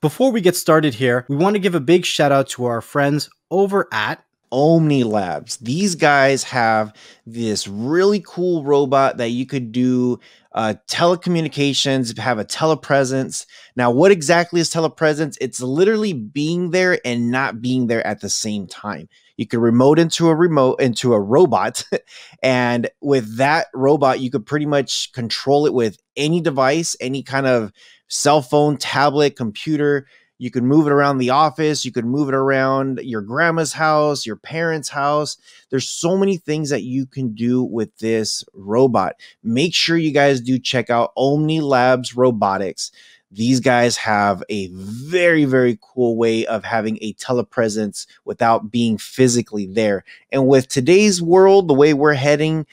Before we get started here, we want to give a big shout out to our friends over at Omni Labs. These guys have this really cool robot that you could do telecommunications, have a telepresence. Now, what exactly is telepresence? It's literally being there and not being there at the same time. You could remote into a robot, and with that robot, you could pretty much control it with any device, any kind of cell phone, tablet, computer. You could move it around the office. You could move it around your grandma's house, your parents' house. There's so many things that you can do with this robot. Make sure you guys do check out Omni Labs Robotics. These guys have a very, very cool way of having a telepresence without being physically there. And with today's world, the way we're heading,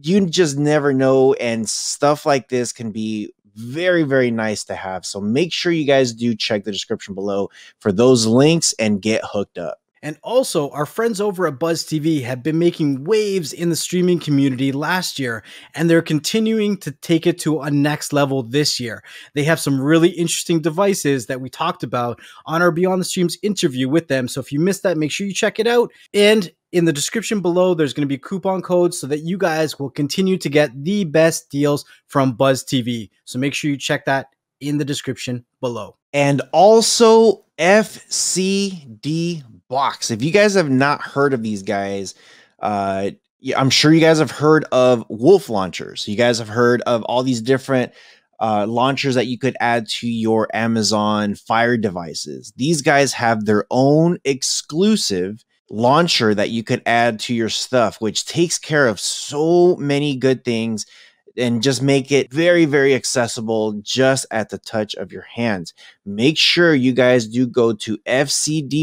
you just never know. And stuff like this can be very, very nice to have. So make sure you guys do check the description below for those links and get hooked up. And also, our friends over at Buzz TV have been making waves in the streaming community last year, and they're continuing to take it to a next level this year. They have some really interesting devices that we talked about on our Beyond the Streams interview with them. So if you missed that, make sure you check it out. And in the description below, there's going to be coupon codes so that you guys will continue to get the best deals from Buzz TV. So make sure you check that in the description below. And also FCD Box. If you guys have not heard of these guys, I'm sure you guys have heard of Wolf launchers. You guys have heard of all these different launchers that you could add to your Amazon Fire devices. These guys have their own exclusive launcher that you could add to your stuff, which takes care of so many good things and just make it very, very accessible just at the touch of your hands. Make sure you guys do go to fcdbox.com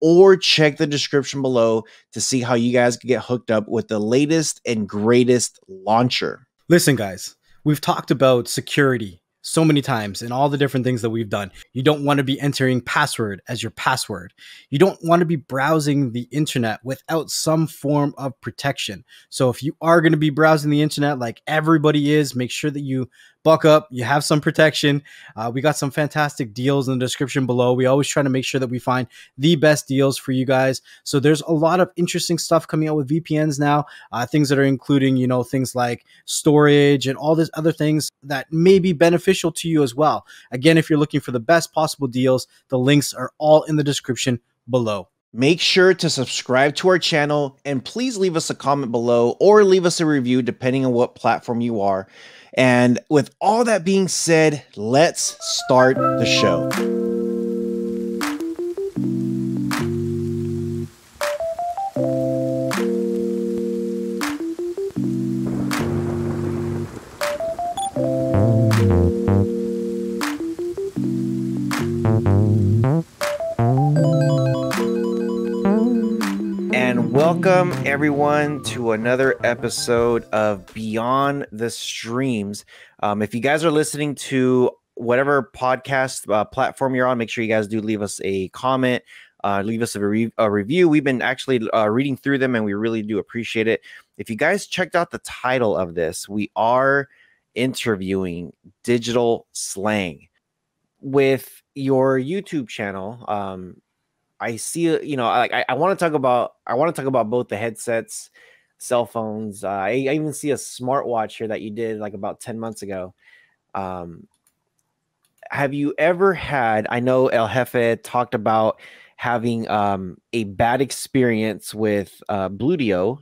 or check the description below to see how you guys can get hooked up with the latest and greatest launcher. Listen, guys, we've talked about security so many times and all the different things that we've done. You don't want to be entering password as your password. You don't want to be browsing the internet without some form of protection. So if you are going to be browsing the internet like everybody is, make sure that you buck up, you have some protection. We got some fantastic deals in the description below. We always try to make sure that we find the best deals for you guys. So there's a lot of interesting stuff coming out with VPNs now, things that are including, you know, things like storage and all these other things that may be beneficial to you as well. Again, if you're looking for the best possible deals, the links are all in the description below. Make sure to subscribe to our channel and please leave us a comment below or leave us a review depending on what platform you are. And with all that being said, let's start the show. Welcome everyone to another episode of Beyond the Streams. If you guys are listening to whatever podcast platform you're on, make sure you guys do leave us a comment, leave us a review. We've been actually reading through them and we really do appreciate it. If you guys checked out the title of this, we are interviewing Digital Slang. With your YouTube channel, I see, you know, I want to talk about both the headsets, cell phones. I even see a smartwatch here that you did like about 10 months ago. Have you ever had, I know El Jefe talked about having a bad experience with Bluetooth.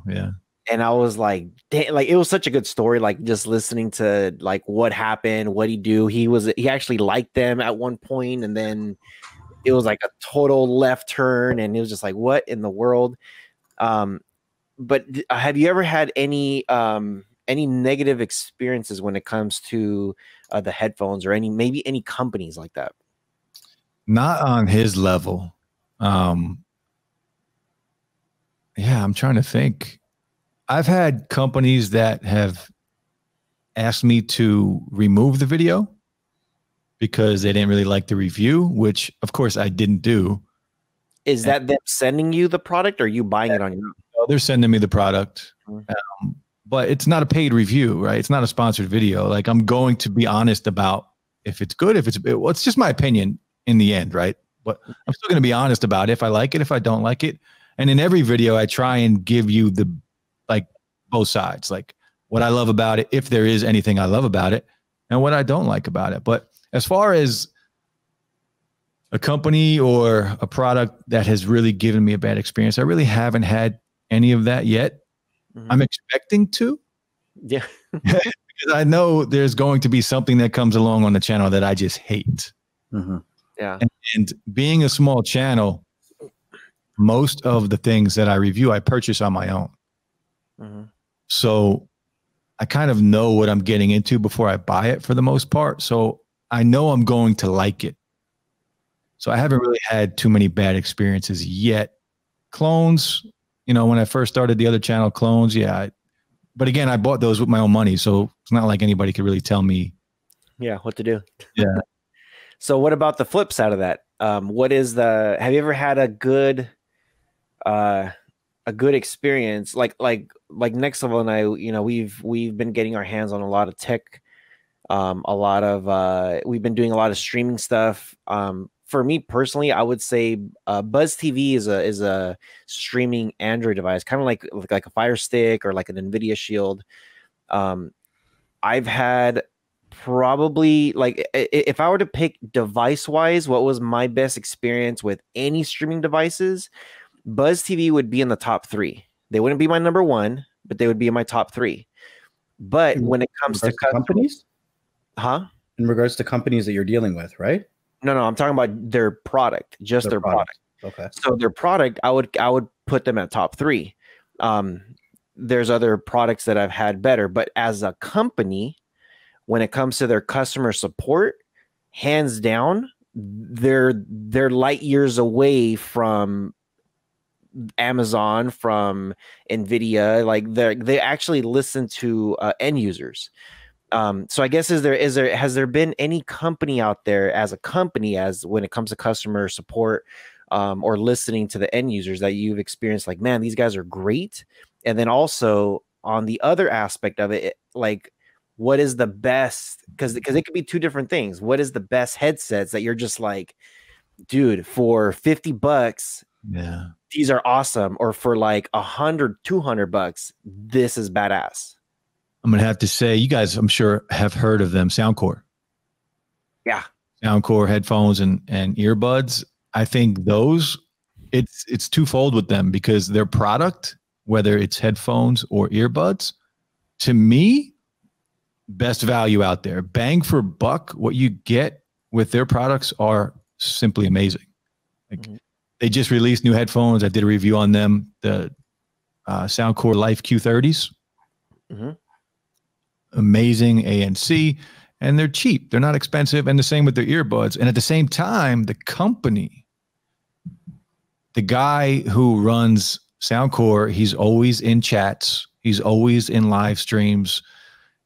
Yeah. And I was like, damn, like it was such a good story. Like just listening to like what happened, what he do. He actually liked them at one point, and then it was like a total left turn, and it was just like, what in the world? But have you ever had any negative experiences when it comes to the headphones or maybe any companies like that? Not on his level. Yeah, I'm trying to think. I've had companies that have asked me to remove the video because they didn't really like the review, which of course I didn't do. Is that them sending you the product or you buying it on your own? No, they're sending me the product. But it's not a paid review, right? It's not a sponsored video. Like, I'm going to be honest about if it's good, well, it's just my opinion in the end, right? But I'm still going to be honest about it. If I like it, if I don't like it. And in every video, I try and give you both sides, like what I love about it, if there is anything I love about it, and what I don't like about it. But as far as a company or a product that has really given me a bad experience, I really haven't had any of that yet. Mm-hmm. I'm expecting to. Yeah. Because I know there's going to be something that comes along on the channel that I just hate. Mm-hmm. Yeah. And being a small channel, most of the things that I review, I purchase on my own. Mm-hmm. So I kind of know what I'm getting into before I buy it for the most part. So I know I'm going to like it. So I haven't really had too many bad experiences yet. Clones, when I first started the other channel, clones, yeah. But again, I bought those with my own money. So it's not like anybody could really tell me. Yeah, what to do. Yeah. So what about the flip side of that? Have you ever had a good experience? Like Next Level and I, we've been getting our hands on a lot of tech, we've been doing a lot of streaming stuff. For me personally, I would say Buzz TV is a streaming Android device, kind of like a Fire Stick or like an NVIDIA Shield. I've had probably, like, if I were to pick device wise, what was my best experience with any streaming devices, Buzz TV would be in the top 3. They wouldn't be my number 1, but they would be in my top 3. But when it comes to companies, in regards to companies that you're dealing with, right? No, I'm talking about their product, just their product. Okay. So their product, I would put them at top 3. There's other products that I've had better, but as a company, when it comes to their customer support, hands down, they're light years away from Amazon, from NVIDIA. Like they actually listen to end users. So I guess has there been any company out there as when it comes to customer support or listening to the end users that you've experienced, like, man, these guys are great? And then also on the other aspect of it, like, what is the best, because it could be two different things. What is the best headsets that you're just like, dude, for $50, yeah, these are awesome, or for like $100, $200, this is badass? I'm going to have to say, you guys, I'm sure, have heard of them, Soundcore. Yeah. Soundcore headphones and earbuds. I think those, it's twofold with them, because their product, whether it's headphones or earbuds, to me, best value out there. Bang for buck, what you get with their products are simply amazing. Like, they just released new headphones. I did a review on them, the Soundcore Life Q30s. Mm-hmm. Amazing ANC, and they're cheap. They're not expensive, and the same with their earbuds. And at the same time, the company, the guy who runs Soundcore, he's always in chats. He's always in live streams,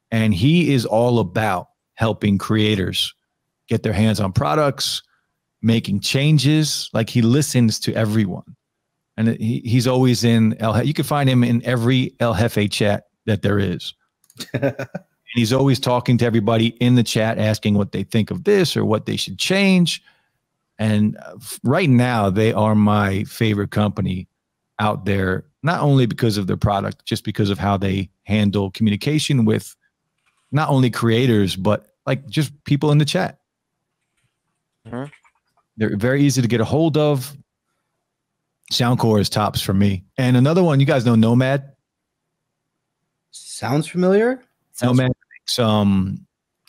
and he is all about helping creators get their hands on products, making changes. Like, he listens to everyone, and he's always in you can find him in every El Jefe chat that there is. And he's always talking to everybody in the chat, asking what they think of this or what they should change. And right now, they are my favorite company out there, not only because of their product, just because of how they handle communication with not only creators, but like just people in the chat. Mm-hmm. They're very easy to get a hold of. Soundcore is tops for me. And another one, you guys know Nomad? Sounds familiar. Nomad makes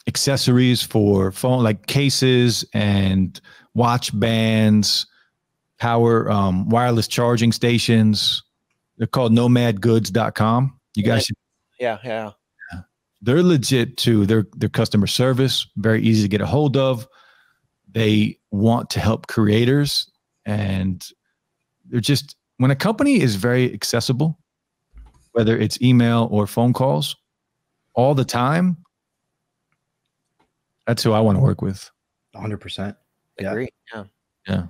accessories for phone, like cases and watch bands, power, wireless charging stations. They're called nomadgoods.com. You guys should. Yeah. They're legit too. Their customer service, very easy to get a hold of. They want to help creators, and they're just, when a company is very accessible, whether it's email or phone calls, all the time, that's who I want to work with. 100%. Agree. Yeah. Yeah.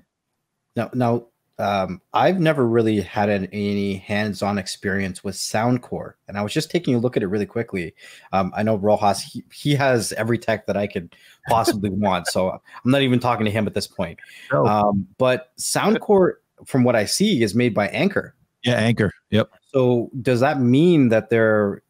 Now, I've never really had any hands-on experience with Soundcore, and I was just taking a look at it really quickly. I know Rojas, he has every tech that I could possibly want, so I'm not even talking to him at this point. But Soundcore, from what I see, is made by Anchor. Yeah, Anchor. Yep. So does that mean that their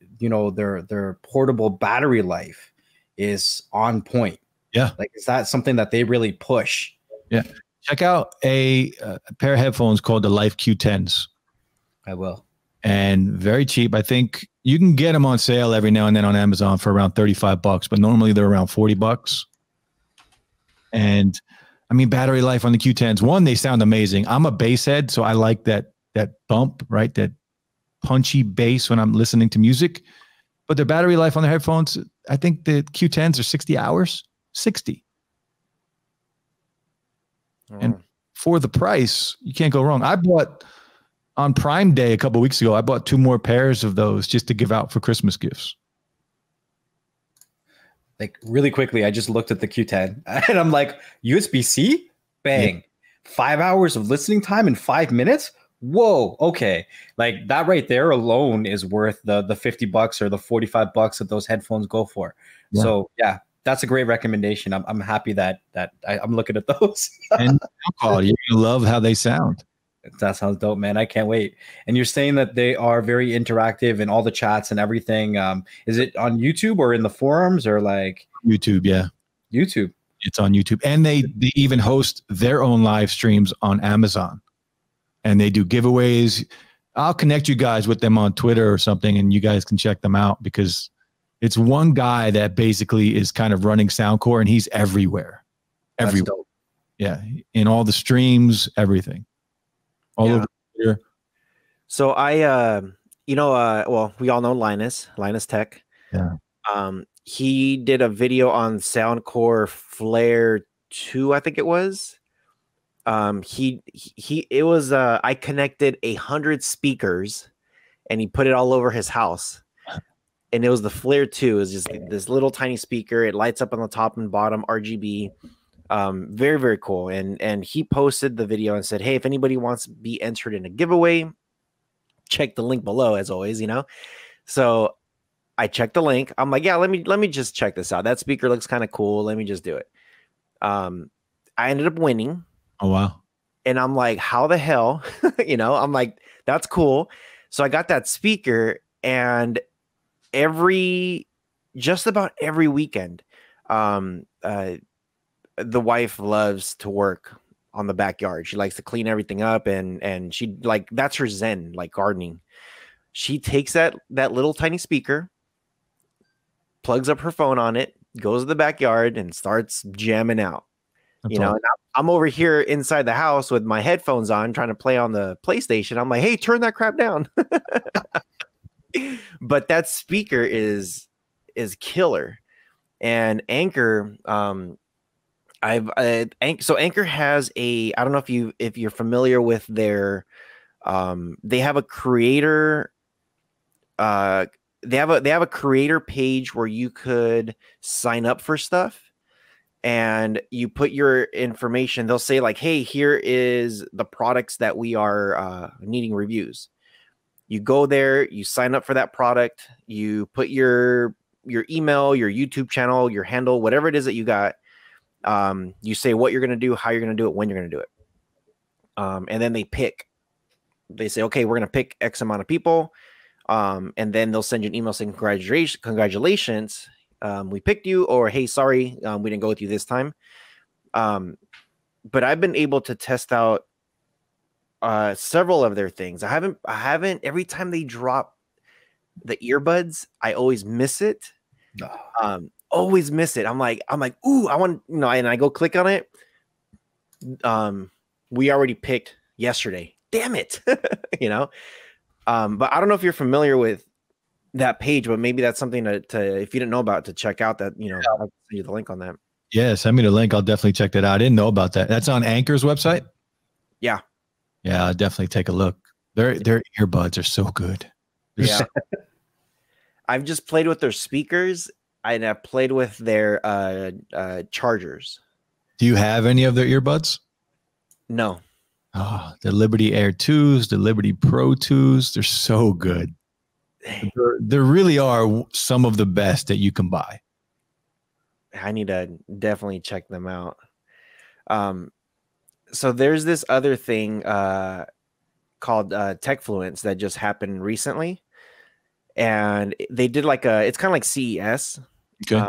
portable battery life is on point? Yeah. Like, is that something that they really push? Yeah. Check out a pair of headphones called the Life Q10s. I will. And very cheap. I think you can get them on sale every now and then on Amazon for around $35, but normally they're around $40. And I mean, battery life on the Q10s, one, they sound amazing. I'm a bass head, so I like that bump, right? That punchy bass when I'm listening to music. But the battery life on the headphones, I think the Q10s are 60 hours. 60. And for the price, you can't go wrong. I bought on Prime Day a couple of weeks ago, I bought 2 more pairs of those just to give out for Christmas gifts. Like, really quickly, I just looked at the Q10 and I'm like, USB-C? Bang. Yeah. 5 hours of listening time in 5 minutes? Whoa, okay. Like, that right there alone is worth the $50 or the $45 that those headphones go for. Yeah. So yeah, that's a great recommendation. I'm happy that I'm looking at those. And quality, you're gonna love how they sound. That sounds dope, man. I can't wait. And you're saying that they are very interactive in all the chats and everything. Is it on YouTube or in the forums or like YouTube? Yeah, YouTube. It's on YouTube, and they even host their own live streams on Amazon, and they do giveaways. I'll connect you guys with them on Twitter or something, and you guys can check them out because it's one guy that basically is kind of running Soundcore, and he's everywhere. Everywhere. Dope. Yeah, in all the streams, everything. All over here. So well, we all know Linus Tech. Yeah. He did a video on Soundcore Flare 2, I think it was. I connected 100 speakers and he put it all over his house. And it was the Flare 2. It was just this little tiny speaker. It lights up on the top and bottom, RGB. Very, very cool. And he posted the video and said, hey, if anybody wants to be entered in a giveaway, check the link below, as always, So I checked the link. I'm like, yeah, let me just check this out. That speaker looks kind of cool. Let me just do it. I ended up winning. Oh, wow. And I'm like, how the hell? I'm like, that's cool. So I got that speaker, and just about every weekend, the wife loves to work on the backyard. She likes to clean everything up, and she that's her zen, like gardening. She takes that little tiny speaker, plugs up her phone on it, goes to the backyard, and starts jamming out. That's and I'm over here inside the house with my headphones on, trying to play on the PlayStation. I'm like, hey, turn that crap down. But that speaker is killer. And Anchor, so Anchor has I don't know if you're familiar with their, they have a creator, they have a creator page where you could sign up for stuff, and you put your information. They'll say like, hey, here is the products that we are needing reviews. You go there, you sign up for that product, you put your email, your YouTube channel, your handle, whatever it is that you got. You say what you're going to do, how you're going to do it, when you're going to do it. And then they say, okay, we're going to pick X amount of people. And then they'll send you an email saying, congratulations. We picked you, or, hey, sorry, we didn't go with you this time. But I've been able to test out several of their things. I haven't, every time they drop the earbuds, I always miss it. Always miss it. I'm like, ooh, I want, and I go click on it. We already picked yesterday. Damn it. But I don't know if you're familiar with that page, but maybe that's something to if you didn't know about, to check out. That, I'll send you the link on that. Yeah, send me the link. I'll definitely check that out. I didn't know about that. That's on Anchor's website? Yeah. Yeah, I'll definitely take a look. Their earbuds are so good. Yeah. I've just played with their speakers, and I've played with their chargers. Do you have any of their earbuds? No. Oh, the Liberty Air 2s, the Liberty Pro 2s, they're so good. There really are some of the best that you can buy. I need to definitely check them out. So there's this other thing called Techfluence that just happened recently, and they did like it's kind of like CES. Okay.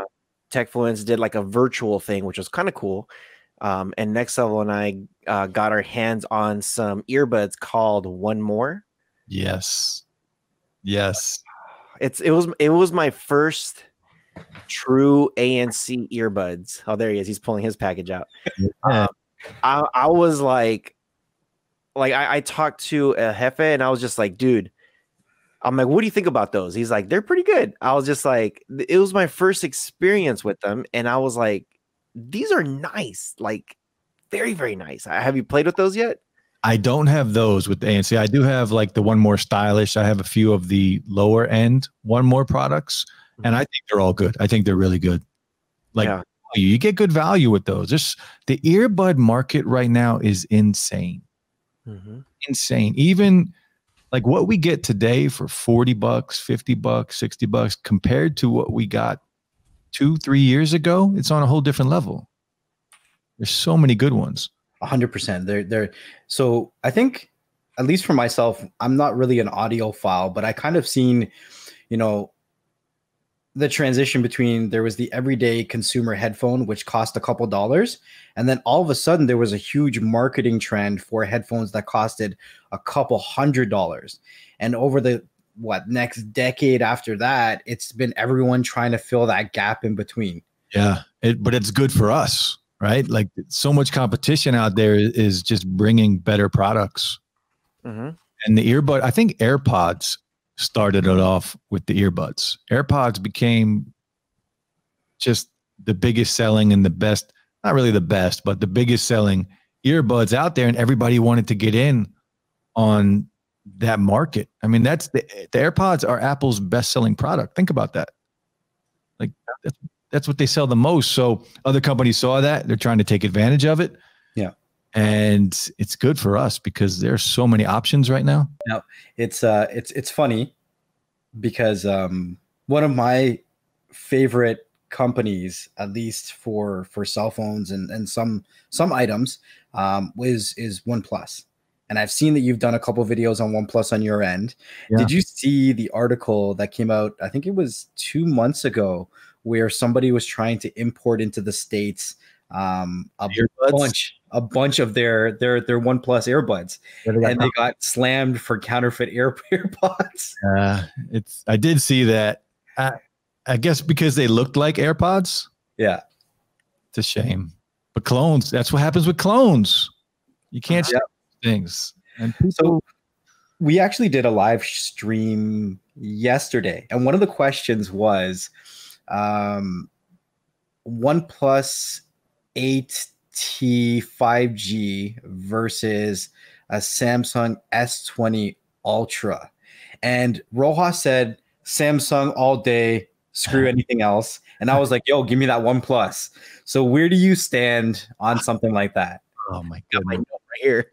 Techfluence did like a virtual thing, which was kind of cool. And Next Level and I got our hands on some earbuds called One More. Yes. It was my first true ANC earbuds. Oh, there he is. He's pulling his package out. I was like I talked to a Jefe and I was just like, dude, I'm like, what do you think about those? He's like, they're pretty good. I was just like, it was my first experience with them. And I was like, these are nice. Like very, very nice. Have you played with those yet? I don't have those with the ANC. I do have like the One More Stylish. I have a few of the lower end One More products, and I think they're all good. I think they're really good. Like you get good value with those. Just the earbud market right now is insane. Insane. Even like what we get today for $40, $50, $60 compared to what we got 2-3 years ago, it's on a whole different level. There's so many good ones. 100%. They're so I think, at least for myself, I'm not really an audiophile, but I kind of seen, the transition between there was the everyday consumer headphone, which cost a couple dollars. And then all of a sudden there was a huge marketing trend for headphones that costed a couple $100. And over the next decade after that, it's been everyone trying to fill that gap in between. Yeah. But it's good for us, right? Like so much competition out there is just bringing better products. And the earbud, I think AirPods started it off with the earbuds. AirPods became just the biggest selling and the best, not really the best, but the biggest selling earbuds out there. And everybody wanted to get in on that market. I mean, the AirPods are Apple's best selling product. Think about that. Like that's what they sell the most. So other companies saw that. They're trying to take advantage of it. Yeah. And it's good for us because there's so many options right now. Now, it's funny because one of my favorite companies, at least for cell phones and some items, is OnePlus. And I've seen that you've done a couple of videos on OnePlus on your end. Yeah. Did you see the article that came out? I think it was 2 months ago, where somebody was trying to import into the States a bunch of their OnePlus earbuds, and they got slammed for counterfeit AirPods. I did see that. I guess because they looked like AirPods. Yeah, it's a shame. But clones, that's what happens with clones. You can't see things. And so we actually did a live stream yesterday, and one of the questions was OnePlus 8T 5G versus a Samsung S20 Ultra. And Rojas said Samsung all day, screw anything else. And I was like, yo, give me that OnePlus. So where do you stand on something like that? Oh my goodness. Right here.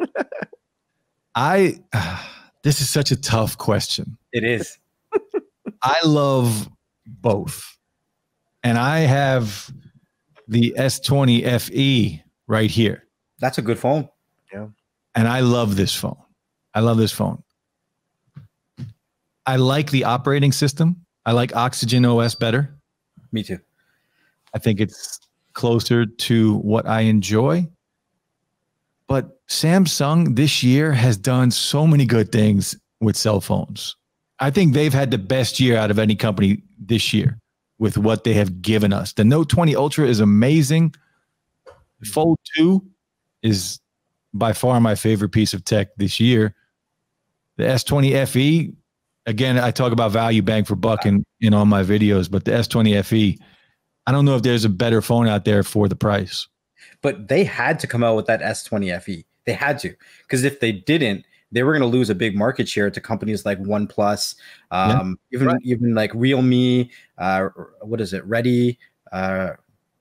This is such a tough question. It is. I love both. And I have the S20 FE right here. That's a good phone. Yeah. And I love this phone. I like the operating system. I like Oxygen OS better. Me too. I think it's closer to what I enjoy. But Samsung this year has done so many good things with cell phones. I think they've had the best year out of any company this year with what they have given us. The Note 20 Ultra is amazing. The Fold 2 is by far my favorite piece of tech this year. The S20 FE, again, I talk about value bang for buck in all my videos, but the S20 FE, I don't know if there's a better phone out there for the price. But they had to come out with that S20 FE. They had to, because if they didn't, they were going to lose a big market share to companies like OnePlus, even like Realme, what is it, Redmi,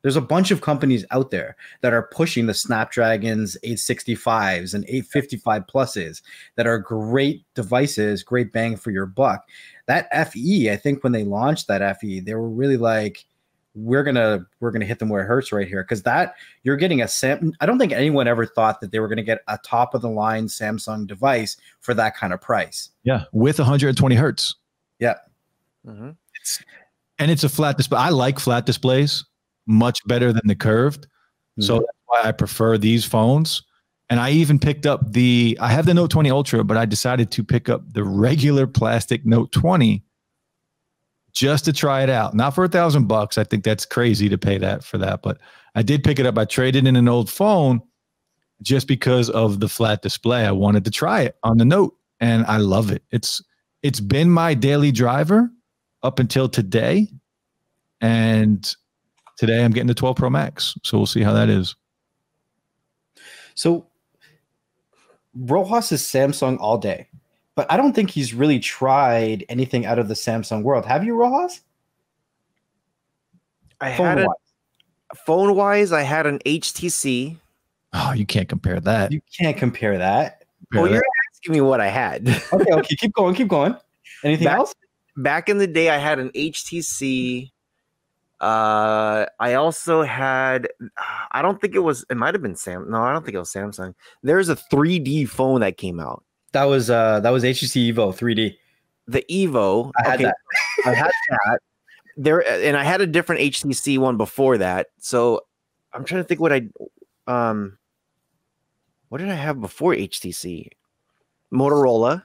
There's a bunch of companies out there that are pushing the Snapdragons 865s and 855 pluses that are great devices, great bang for your buck. That FE, I think when they launched that FE, they were really like, we're gonna hit them where it hurts right here, because that you're getting I don't think anyone ever thought that they were gonna get a top of the line Samsung device for that kind of price. Yeah, with 120 hertz. Yeah, it's a flat display. I like flat displays much better than the curved. So that's why I prefer these phones. And I even picked up I have the Note 20 Ultra, but I decided to pick up the regular plastic Note 20 just to try it out. Not for $1,000. I think that's crazy to pay that for that. But I did pick it up. I traded in an old phone just because of the flat display. I wanted to try it on the Note, and I love it. It's been my daily driver up until today. And today I'm getting the 12 Pro Max. So we'll see how that is. So Rojas is Samsung all day, but I don't think he's really tried anything out of the Samsung world. Have you, Rojas? Phone-wise, I had an HTC. Oh, you can't compare that. You can't compare that. You're asking me what I had. Okay, keep going. Anything else? Back in the day, I had an HTC. I also had, I don't think it might have been No, I don't think it was Samsung. There's a 3D phone that came out. That was HTC Evo 3D. The Evo. I had that. I had that. And I had a different HTC one before that. So I'm trying to think what did I have before HTC? Motorola.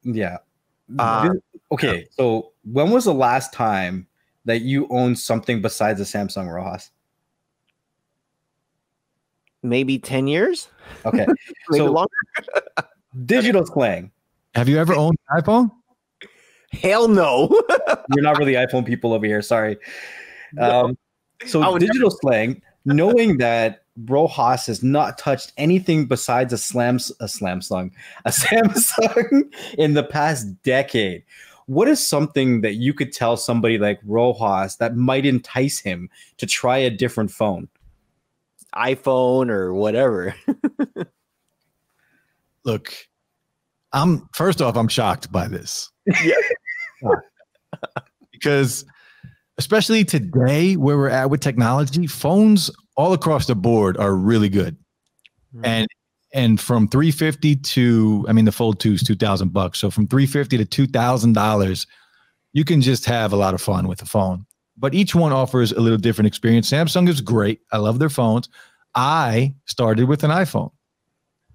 Yeah. Okay. So when was the last time that you owned something besides a Samsung, Rojas? Maybe 10 years. Okay. Maybe so longer. Digital Slang. Have you ever owned an iPhone? Hell no. You're not really iPhone people over here. Sorry. No. So Digital Slang, knowing that Rojas has not touched anything besides a Samsung in the past decade, what is something that you could tell somebody like Rojas that might entice him to try a different phone? iPhone or whatever. Look, first off, I'm shocked by this. Yeah. Because especially today where we're at with technology, phones all across the board are really good. And from $350 to, the Fold 2 is $2,000. So from $350 to $2,000, you can just have a lot of fun with a phone. But each one offers a little different experience. Samsung is great. I love their phones. I started with an iPhone.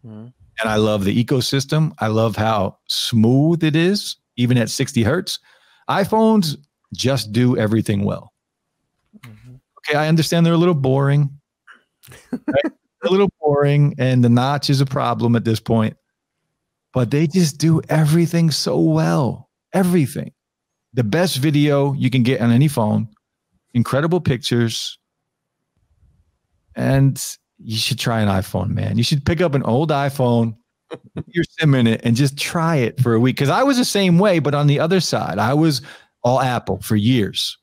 And I love the ecosystem. I love how smooth it is, even at 60 hertz. iPhones just do everything well. Okay, I understand they're a little boring. Right? A little boring, and the notch is a problem at this point. But they just do everything so well. Everything. The best video you can get on any phone. Incredible pictures. And you should try an iPhone, man. You should pick up an old iPhone, put your SIM in it, and just try it for a week. Because I was the same way, but on the other side, I was all Apple for years.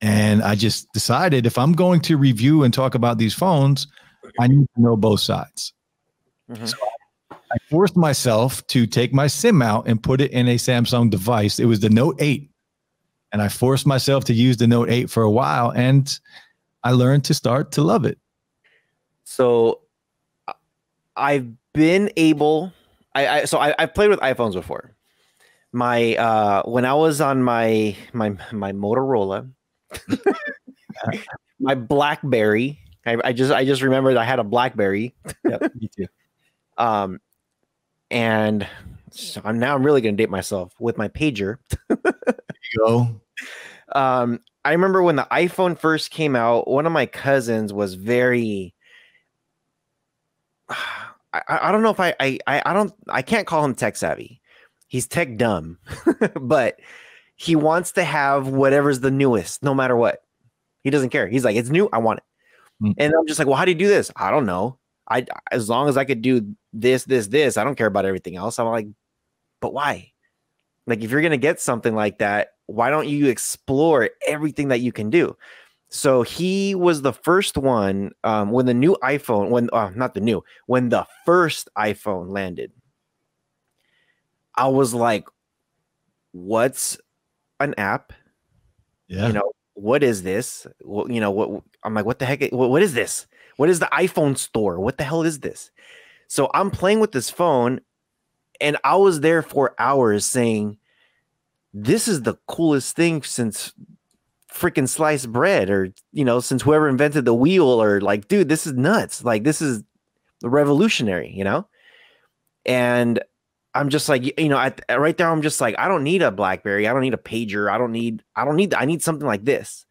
And I just decided if I'm going to review and talk about these phones, I need to know both sides. So I forced myself to take my SIM out and put it in a Samsung device. It was the Note 8. And I forced myself to use the Note 8 for a while. And I learned to start to love it. So I've been able, I've played with iPhones before. When I was on my Motorola, my BlackBerry, I just remembered I had a BlackBerry. Yep, me too. And so I'm really going to date myself with my pager. There you go. I remember when the iPhone first came out, one of my cousins was very, I don't know if I can't call him tech savvy. He's tech dumb, but he wants to have whatever's the newest, no matter what. He doesn't care. He's like, it's new. I want it. And I'm just like, well, how do you do this? I don't know. As long as I could do this, I don't care about everything else. I'm like, but why? Like, if you're going to get something like that, why don't you explore everything that you can do? So he was the first one when the new iPhone, when the first iPhone landed. I was like, what's an app? Yeah. You know, what is this? Well, you know, what I'm like, what the heck? What is this? What is the iPhone store? What the hell is this? So I'm playing with this phone, and I was there for hours saying, this is the coolest thing since freaking sliced bread, or, you know, since whoever invented the wheel, or like, dude, this is nuts. Like, this is revolutionary, you know? And I'm just like, you know, right there, I'm just like, I don't need a BlackBerry. I don't need a pager. I need something like this.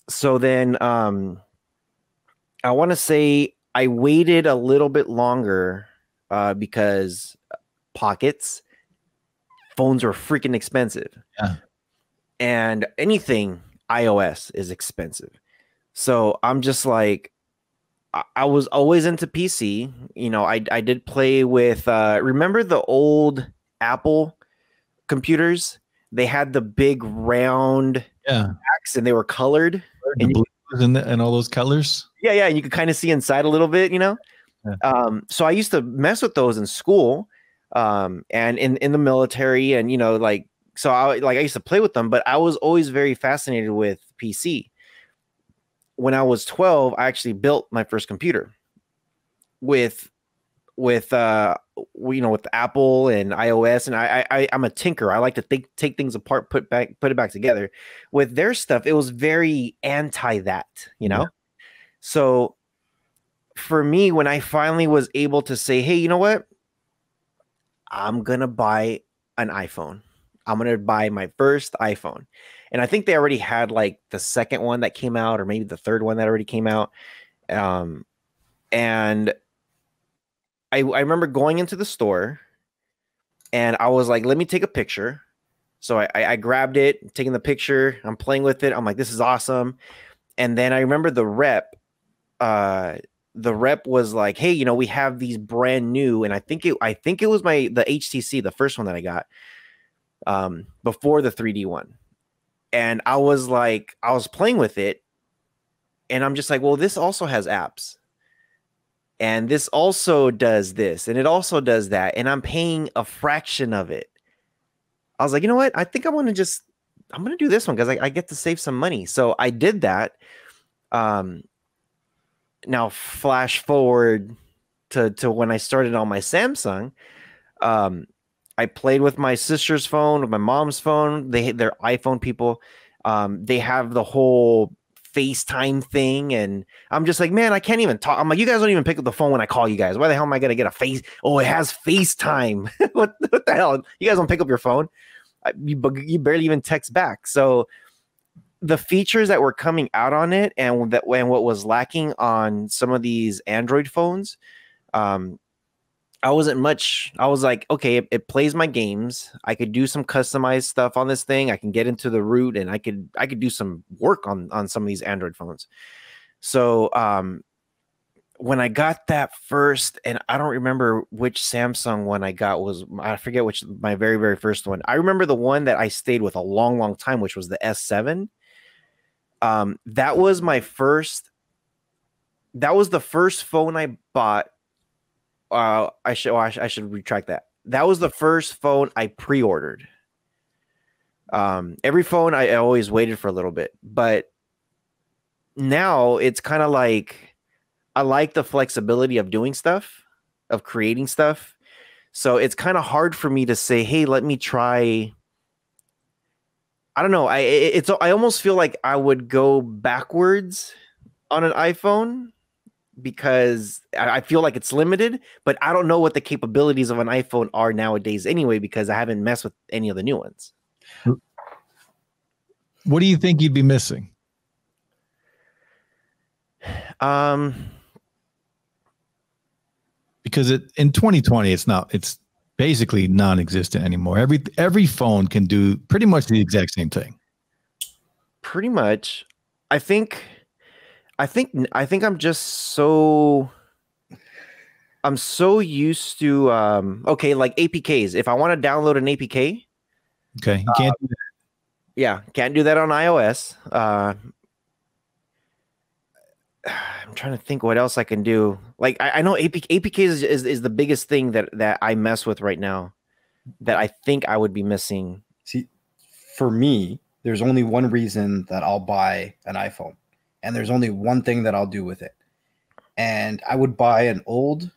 So then I want to say I waited a little bit longer because Pockets phones are freaking expensive. Yeah. And anything iOS is expensive. So I'm just like, I was always into PC. You know, I did play with, remember the old Apple computers? They had the big round backs and they were colored. The blues and all those colors. Yeah, yeah. And you could kind of see inside a little bit, you know? Yeah. So I used to mess with those in school and in the military, and, you know, like, so I used to play with them, but I was always very fascinated with PC. When I was 12, I actually built my first computer with you know, with Apple and iOS, and I'm a tinker. I like to take things apart, put it back together. With their stuff, it was very anti that, you know? Yeah. So for me, when I finally was able to say, hey, you know what? I'm going to buy an iPhone. I'm going to buy my first iPhone. And I think they already had like the second one that came out, or maybe the third one that already came out. And I remember going into the store and I was like, let me take a picture. So I grabbed it, taking the picture. I'm playing with it. I'm like, this is awesome. And then I remember the rep was like, hey, you know, we have these brand new. And I think it was the HTC, the first one that I got before the 3D one. And I was like, I was playing with it and I'm just like, well, this also has apps and this also does this and it also does that. And I'm paying a fraction of it. I was like, you know what? I think I'm going to do this one because I get to save some money. So I did that. Now flash forward to when I started on my Samsung. I played with my sister's phone, with my mom's phone. They're iPhone people. They have the whole FaceTime thing. And I'm just like, man, I can't even talk. I'm like, you guys don't even pick up the phone when I call you guys. Why the hell am I going to get a face? Oh, it has FaceTime. what the hell? You guys don't pick up your phone. You barely even text back. So the features that were coming out on it and what was lacking on some of these Android phones, I was like, okay, it plays my games. I could do some customized stuff on this thing. I can get into the root and I could do some work on some of these Android phones. So when I got that first, and I don't remember which Samsung one I got I forget which, my very, very first one. I remember the one that I stayed with a long, long time, which was the S7. That was the first phone I bought. I should retract that. That was the first phone I pre-ordered. Every phone I always waited for a little bit, but now it's kind of like I like the flexibility of doing stuff, of creating stuff. So it's kind of hard for me to say, hey, let me try. I don't know. I almost feel like I would go backwards on an iPhone, because I feel like it's limited, but I don't know what the capabilities of an iPhone are nowadays anyway, because I haven't messed with any of the new ones. What do you think you'd be missing? Because in 2020, it's basically non-existent anymore. Every phone can do pretty much the exact same thing. Pretty much. I think I'm just so used to okay, like APKs. If I want to download an APK, okay, you can't do that. Yeah, can't do that on iOS. I'm trying to think what else I can do. Like I know APKs is the biggest thing that I mess with right now that I think I would be missing. See, for me, there's only one reason that I'll buy an iPhone, and there's only one thing that I'll do with it. And I would buy an old,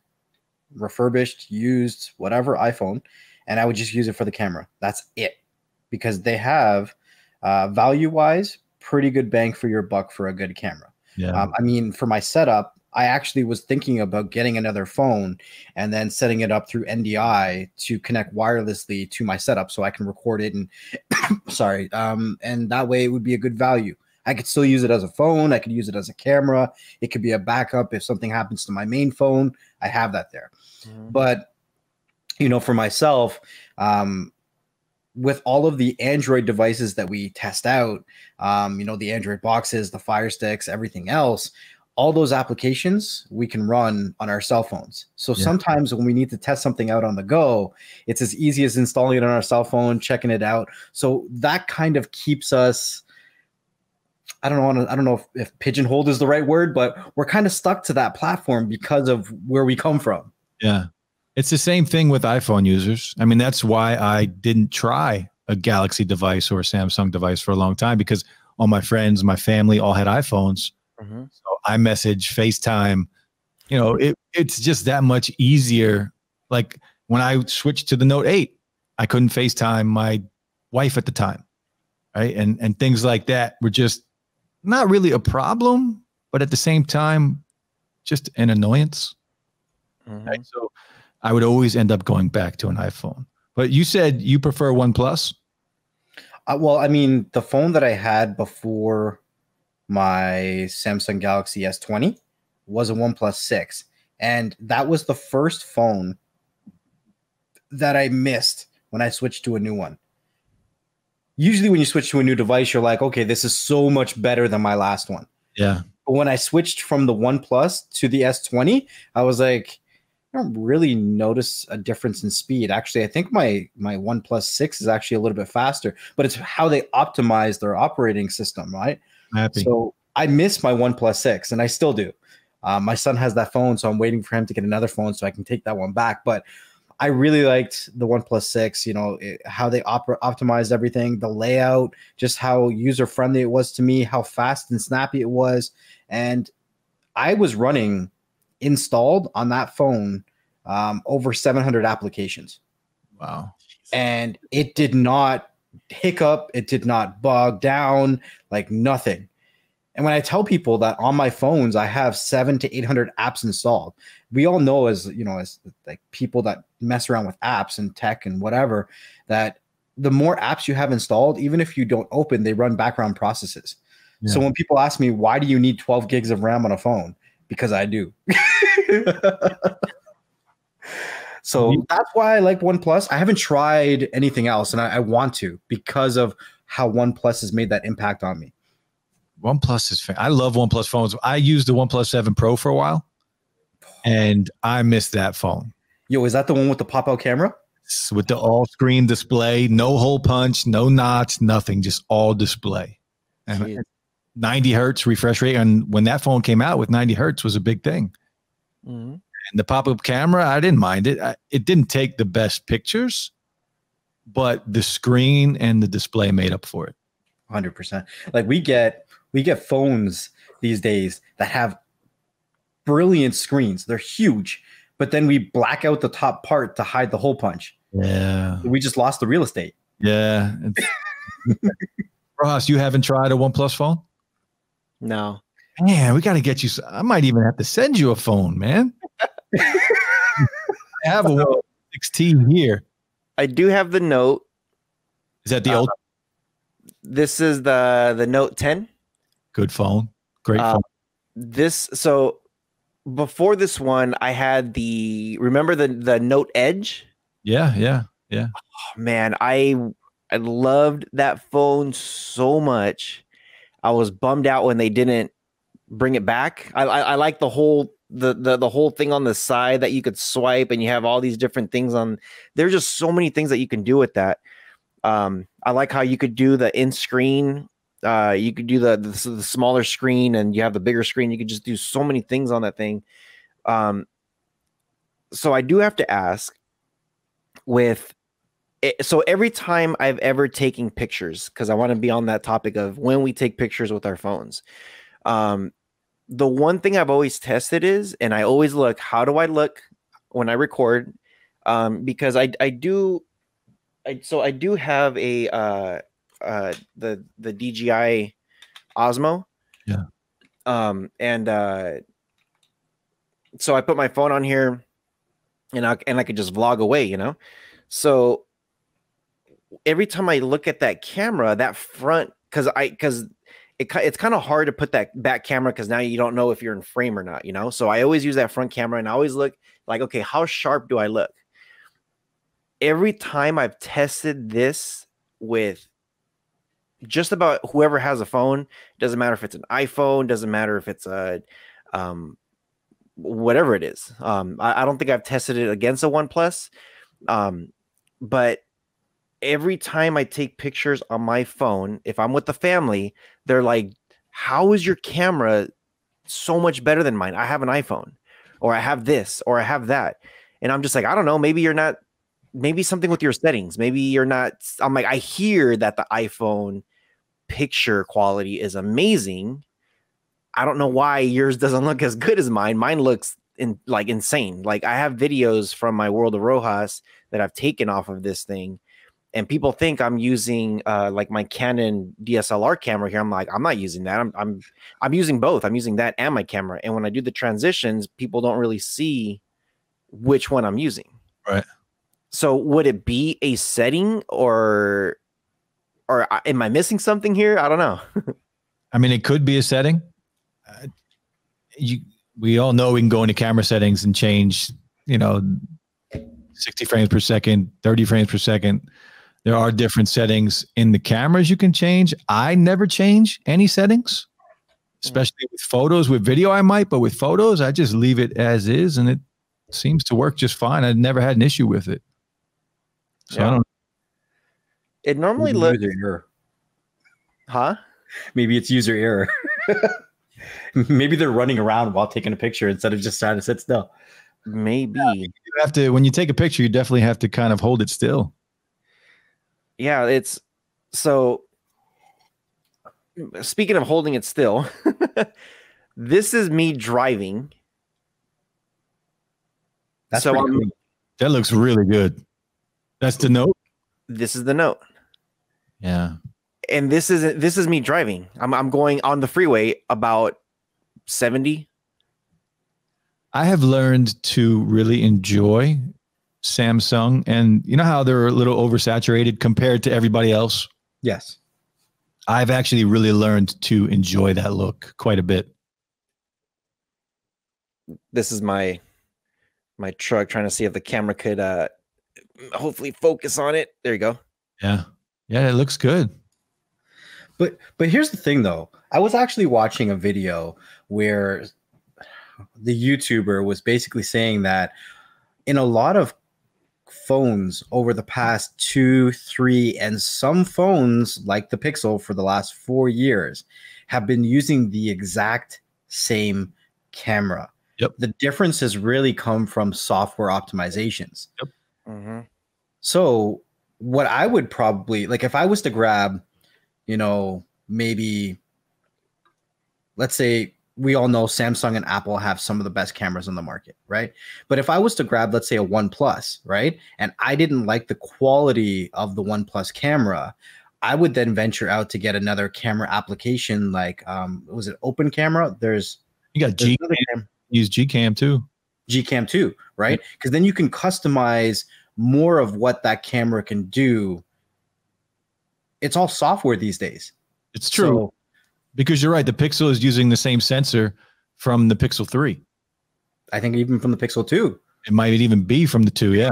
refurbished, used, whatever iPhone, and I would just use it for the camera. That's it. Because they have, value-wise, pretty good bang for your buck for a good camera. Yeah. I mean, for my setup, I actually was thinking about getting another phone and then setting it up through NDI to connect wirelessly to my setup so I can record it and sorry, and that way it would be a good value. I could still use it as a phone. I could use it as a camera. It could be a backup if something happens to my main phone. I have that there. But for myself, with all of the Android devices that we test out, the Android boxes, the Fire Sticks, everything else, all those applications we can run on our cell phones. So sometimes when we need to test something out on the go, it's as easy as installing it on our cell phone, checking it out. So that kind of keeps us, I don't know if pigeonholed is the right word, but we're kind of stuck to that platform because of where we come from. Yeah. It's the same thing with iPhone users. I mean, that's why I didn't try a Galaxy device or a Samsung device for a long time, because all my friends, my family all had iPhones. So iMessage, FaceTime, it's just that much easier. Like when I switched to the Note 8, I couldn't FaceTime my wife at the time. Right. And things like that were just not really a problem, but at the same time, just an annoyance. Right? So I would always end up going back to an iPhone. But you said you prefer OnePlus? Well, I mean, the phone that I had before my Samsung Galaxy S20 was a OnePlus 6. And that was the first phone that I missed when I switched to a new one. Usually when you switch to a new device, you're like, okay, this is so much better than my last one. Yeah. But when I switched from the OnePlus to the S20, I was like, I don't really notice a difference in speed. Actually, I think my OnePlus 6 is actually a little bit faster, but it's how they optimize their operating system, right? Happy. So I miss my OnePlus 6, and I still do. My son has that phone, so I'm waiting for him to get another phone so I can take that one back. But I really liked the OnePlus 6, how they optimized everything, the layout, just how user-friendly it was to me, how fast and snappy it was. And I was running installed on that phone over 700 applications. Wow. And it did not hiccup. It did not bog down, like nothing. And when I tell people that on my phones, I have 700 to 800 apps installed, we all know as like people that mess around with apps and tech and whatever, that the more apps you have installed, even if you don't open, they run background processes. Yeah. So when people ask me, why do you need 12 gigs of RAM on a phone? Because I do. So that's why I like OnePlus. I haven't tried anything else, and I want to, because of how OnePlus has made that impact on me. OnePlus is I love OnePlus phones. I used the OnePlus 7 Pro for a while, and I missed that phone. Yo, is that the one with the pop-out camera? With the all-screen display, no hole punch, no notch, nothing, just all display. And 90 hertz refresh rate. And when that phone came out with 90 hertz was a big thing. And the pop-up camera, I didn't mind it. It didn't take the best pictures, but the screen and the display made up for it. 100%. Like we get phones these days that have brilliant screens. They're huge, but then we black out the top part to hide the hole punch. Yeah. We just lost the real estate. Yeah. Ross, you haven't tried a OnePlus phone? No. Man, we got to get you. I might even have to send you a phone, man. I have a 16 here. I do have the Note. Is that the old? This is the Note 10. Good phone. Great phone. So before this one, I had remember the Note Edge? Yeah. Oh, man, I loved that phone so much. I was bummed out when they didn't bring it back. I like the whole thing on the side that you could swipe, and you have all these different things on. There's just so many things that you can do with that. I like how you could do the in-screen You could do the smaller screen, and you have the bigger screen. You could just do so many things on that thing. So I do have to ask, with it, so every time I've ever taken pictures, because I want to be on that topic of when we take pictures with our phones. The one thing I've always tested is, and I always look, how do I look when I record? Because I do have a the DJI Osmo. Yeah. So I put my phone on here, and I could just vlog away, you know. So every time I look at that camera, that front, because it's kind of hard to put that back camera, because now you don't know if you're in frame or not, you know. So I always use that front camera, and I always look like, okay, how sharp do I look? Every time I've tested this with just about whoever has a phone, doesn't matter if it's an iPhone, doesn't matter if it's a whatever it is. I don't think I've tested it against a OnePlus, but every time I take pictures on my phone, if I'm with the family, they're like, how is your camera so much better than mine? I have an iPhone, or I have this, or I have that. And I'm just like, I don't know, maybe you're not, maybe something with your settings, maybe you're not. I'm like, I hear that the iPhone picture quality is amazing. I don't know why yours doesn't look as good as mine. Mine looks insane. Like, I have videos from my World of Rojas that I've taken off of this thing, and people think I'm using like my Canon DSLR camera here. I'm like, I'm not using that. I'm using both. I'm using that and my camera. And when I do the transitions, people don't really see which one I'm using. Right. So would it be a setting, or am I missing something here? I don't know. I mean, it could be a setting. We all know we can go into camera settings and change, 60 frames per second, 30 frames per second. There are different settings in the cameras you can change. I never change any settings, especially with photos. With video, I might, but with photos, I just leave it as is, and it seems to work just fine. I've never had an issue with it. So I don't. It normally looks. Huh? Maybe it's user error. Maybe they're running around while taking a picture instead of just trying to sit still. Maybe. Yeah, you have to, when you take a picture, you definitely have to kind of hold it still. Yeah, it's so. Speaking of holding it still, this is me driving. That's so cool. That looks really good. That's the Note. This is the Note. Yeah. And this is me driving. I'm going on the freeway about 70. I have learned to really enjoy Samsung, and you know how they're a little oversaturated compared to everybody else? Yes. I've actually really learned to enjoy that look quite a bit. This is my truck, trying to see if the camera could hopefully focus on it. There you go. Yeah. Yeah, it looks good. But here's the thing, though. I was actually watching a video where the YouTuber was basically saying that in a lot of phones over the past 2, 3, and some phones like the Pixel for the last 4 years have been using the exact same camera. Yep. The difference has really come from software optimizations. Yep. Mm-hmm. So what I would probably, like, if I was to grab, maybe, let's say, we all know Samsung and Apple have some of the best cameras on the market, right? But if I was to grab, let's say, a OnePlus, right, and I didn't like the quality of the OnePlus camera, I would then venture out to get another camera application like, was it Open Camera? You got Gcam. Use Gcam too. Gcam 2, right? Because then you can customize more of what that camera can do. It's all software these days. It's true. Because you're right. The Pixel is using the same sensor from the Pixel 3. I think even from the Pixel 2. It might even be from the 2, yeah.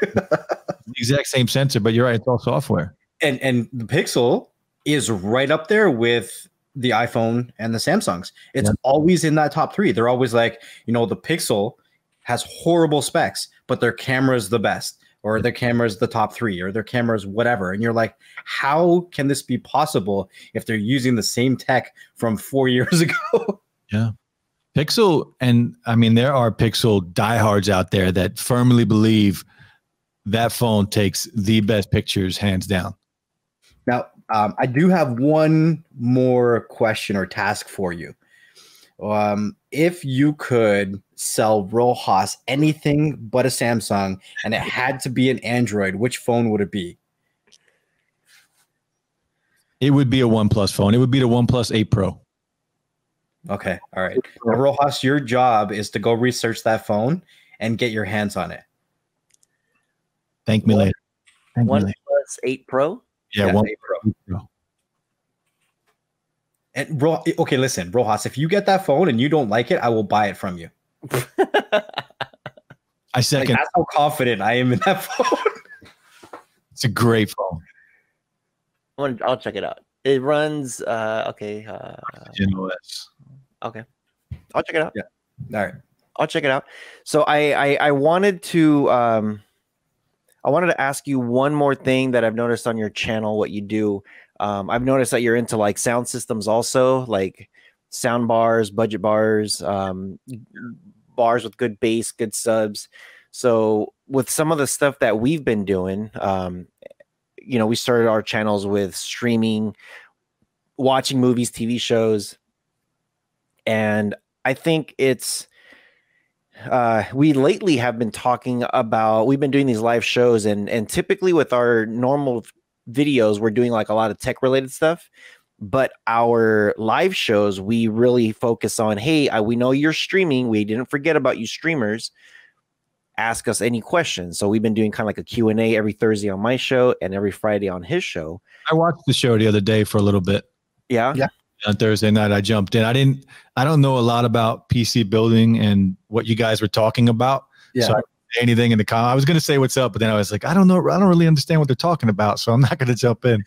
The exact same sensor, but you're right. It's all software. And the Pixel is right up there with the iPhone and the Samsungs. It's always in that top 3. They're always like, the Pixel has horrible specs, but their camera is the best. or their camera's the top 3, or their camera's whatever. And you're like, how can this be possible if they're using the same tech from 4 years ago? Yeah. Pixel, and I mean, there are Pixel diehards out there that firmly believe that phone takes the best pictures, hands down. Now, I do have one more question or task for you. If you could sell Rojas anything but a Samsung and it had to be an Android, which phone would it be? It would be a OnePlus phone. It would be the OnePlus 8 Pro. Okay. All right. Now, Rojas, your job is to go research that phone and get your hands on it. Thank me later. OnePlus 8 Pro? Yeah, Yeah, 8 Pro. And okay, listen, Rojas, if you get that phone and you don't like it, I will buy it from you. I second. That's how confident I am in that phone. It's a great phone. I'll check it out. It runs okay. GenOS. Okay. I'll check it out. Yeah. All right. I'll check it out. So I wanted to ask you one more thing that I've noticed on your channel, what you do. I've noticed that you're into like sound systems also, like sound bars, budget bars, bars with good bass, good subs. So with some of the stuff that we've been doing, we started our channels with streaming, watching movies, TV shows. And I think we lately have been talking about, we've been doing these live shows and typically with our normal videos, we're doing like a lot of tech related stuff, but our live shows, we really focus on, hey, we know you're streaming. We didn't forget about you streamers. Ask us any questions. So we've been doing kind of like a Q&A every Thursday on my show and every Friday on his show. I watched the show the other day for a little bit. Yeah. Yeah. On Thursday night, I jumped in. I don't know a lot about PC building and what you guys were talking about. Yeah. So I didn't say anything in the comment. I was going to say what's up, but then I was like, I don't know. I don't really understand what they're talking about. So I'm not going to jump in.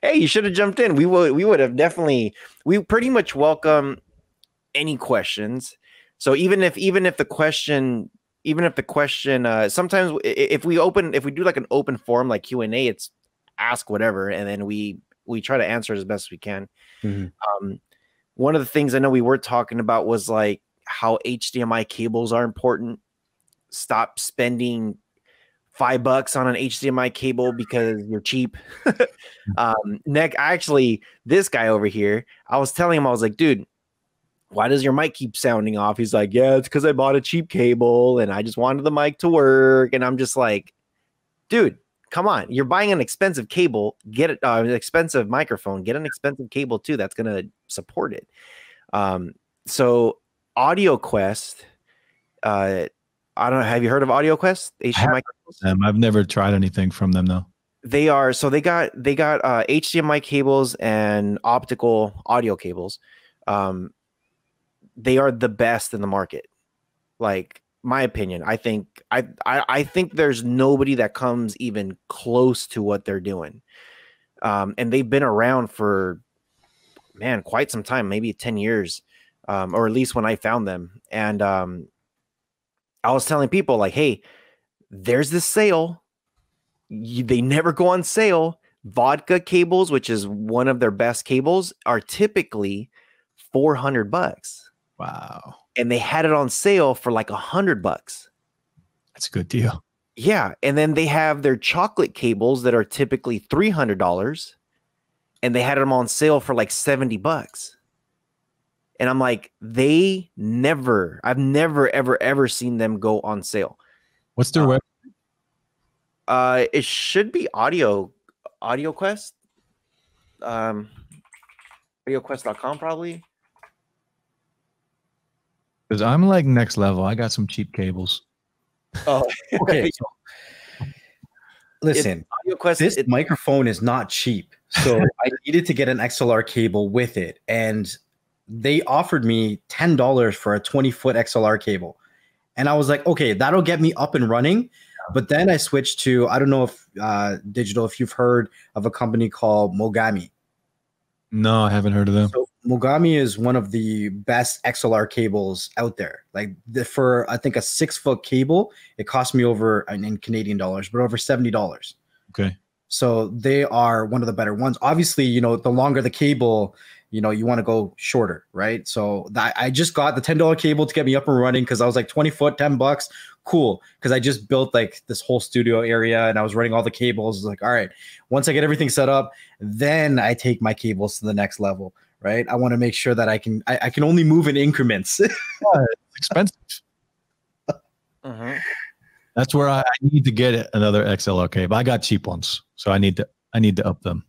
Hey, you should have jumped in. We would have definitely, we pretty much welcome any questions. So even if the question, sometimes if we do like an open forum, like Q&A, it's ask whatever. And then we try to answer it as best as we can. Mm-hmm. One of the things I know we were talking about was like how HDMI cables are important. Stop spending $5 on an HDMI cable because you're cheap. This guy over here, I was telling him, I was like, dude, why does your mic keep sounding off? He's like, yeah, it's because I bought a cheap cable and I just wanted the mic to work. And I'm just like, dude, come on, you're buying an expensive cable, get it, an expensive microphone, get an expensive cable too. That's going to support it. So AudioQuest, I don't know. Have you heard of AudioQuest? I've never tried anything from them though. They got HDMI cables and optical audio cables. They are the best in the market. Like, my opinion, I think there's nobody that comes even close to what they're doing. And they've been around for, man, quite some time, maybe 10 years, or at least when I found them. And I was telling people like, hey, there's this sale. They never go on sale. Vodka cables, which is one of their best cables, are typically $400. Wow. And they had it on sale for like $100. That's a good deal. Yeah. And then they have their chocolate cables that are typically $300. And they had them on sale for like $70. And I'm like, I've never, ever seen them go on sale. What's their web? It should be AudioQuest. AudioQuest.com probably. Because I'm like next level. I got some cheap cables. Oh, okay. So, listen, this microphone is not cheap. So I needed to get an XLR cable with it. And they offered me $10 for a 20-foot XLR cable. And I was like, okay, that'll get me up and running. But then I switched to, I don't know if if you've heard of a company called Mogami. No, I haven't heard of them. So Mogami is one of the best XLR cables out there. Like for I think a 6-foot cable, it cost me over in Canadian dollars, but over $70. Okay. So they are one of the better ones. Obviously, you know, the longer the cable, you know, you want to go shorter, right? So I just got the $10 cable to get me up and running because I was like 20 foot, $10, cool. Because I just built like this whole studio area and I was running all the cables. I was like, all right, once I get everything set up, then I take my cables to the next level, right? I want to make sure that I can only move in increments. It's expensive. That's where I need to get another XLR cable. I got cheap ones, so I need to up them.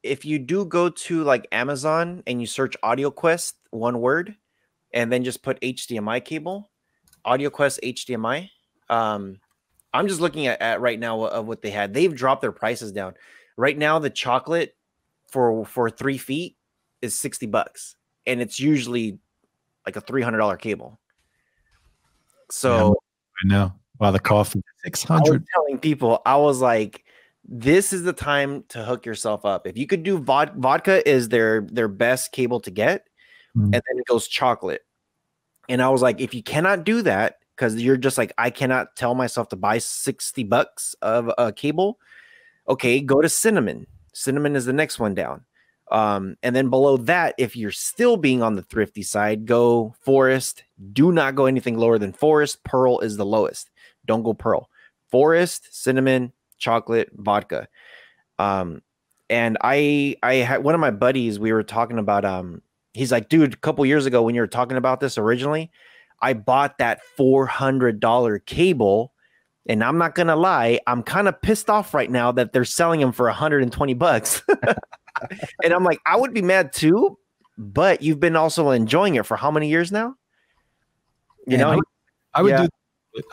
If you do go to like Amazon and you search AudioQuest, one word, and then just put HDMI cable, AudioQuest HDMI. I'm just looking at right now of what they had. They've dropped their prices down. Right now, the chocolate for 3 feet is $60, and it's usually like a $300 cable. So I know. Wow, the coffee I was 600. telling people, I was like, this is the time to hook yourself up. If you could do vodka is their best cable to get, and then it goes chocolate. And I was like, if you cannot do that because you're just like, I cannot tell myself to buy $60 of a cable, okay, go to cinnamon. Cinnamon is the next one down. And then below that, if you're still being on the thrifty side, go Forest. Do not go anything lower than Forest. Pearl is the lowest. Don't go Pearl. Forest, cinnamon, chocolate, vodka. And I had one of my buddies, we were talking about, he's like, dude, a couple years ago when you were talking about this originally, I bought that $400 cable, and I'm not gonna lie, I'm kind of pissed off right now that they're selling them for $120. And I'm like, I would be mad too, but you've been also enjoying it for how many years now? You know, I